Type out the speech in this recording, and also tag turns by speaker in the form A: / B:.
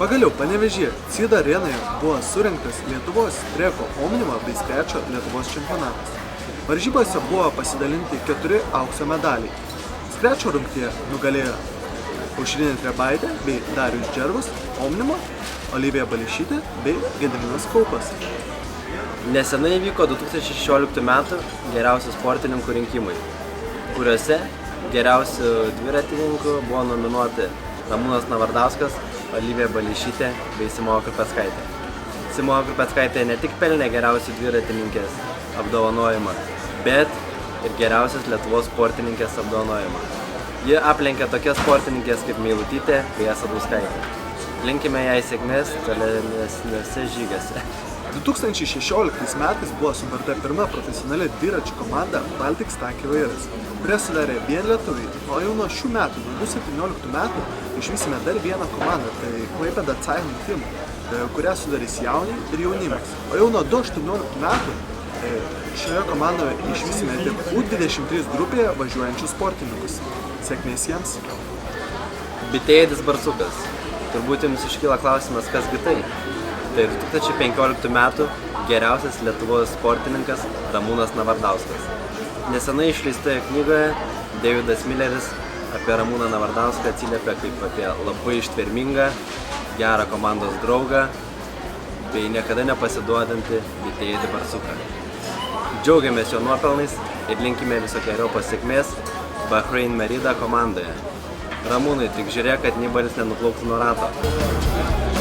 A: Pagaliau Panevėžyje CIDA arenoje buvo surinktas Lietuvos treko omnimo bei skrečio Lietuvos čempionatas. Varžybose buvo pasidalinti 4 aukso medaliai. Skrečio rungtyje nugalėjo Aušrinė Trebaitė bei Darius Džervus omnimo, Olivija Bališytė bei Gediminas Kaupas.
B: Nesenai vyko 2016 metų geriausių sportininkų rinkimai, kuriuose geriausių dviratininkų buvo nominuoti Ramūnas Navardauskas, Olivija Bališytė bei Simona Krupeckaitė. Simona Krupeckaitė ne tik pelnė geriausių dviratininkės apdovanojimą, bet ir geriausios Lietuvos sportininkės apdovanojimą. Ji aplenkė tokias sportininkės kaip Meilutytė bei Asadauskaitė. Linkime jai sėkmės tolesniuose žygiuose.
A: 2016 metais buvo suburta pirma profesionali dviračių komanda Baltic Stanky Vairas, kurią sudarė vien lietuviai, o jau nuo šių metų, 2017 metų, išvysime dar vieną komandą, tai Klaipėda Cycling Team, kurią sudarys jauniai ir jaunimas. O jau nuo 2018 metų šioje komandoje išvysime tik U23 grupėje važiuojančius sportininkus. Sėkmės jiems!
B: Bitėdis Barsukas. Turbūt jums iškyla klausimas, kas gi tai? Tai 2015 metų geriausias Lietuvos sportininkas Ramūnas Navardauskas. Nesenai išleistoje knygoje Davidas Milleris apie Ramūną Navardauską atsiliepia kaip apie labai ištvermingą, gerą komandos draugą bei niekada nepasiduodantį Bitėdį Barsuką. Džiaugiamės jo nuopelnais ir linkime visokeriopos sėkmės Bahrain Merida komandoje. Ramūnai, tik žiūrėk, kad Nibalis nenuplauktų nuo rato.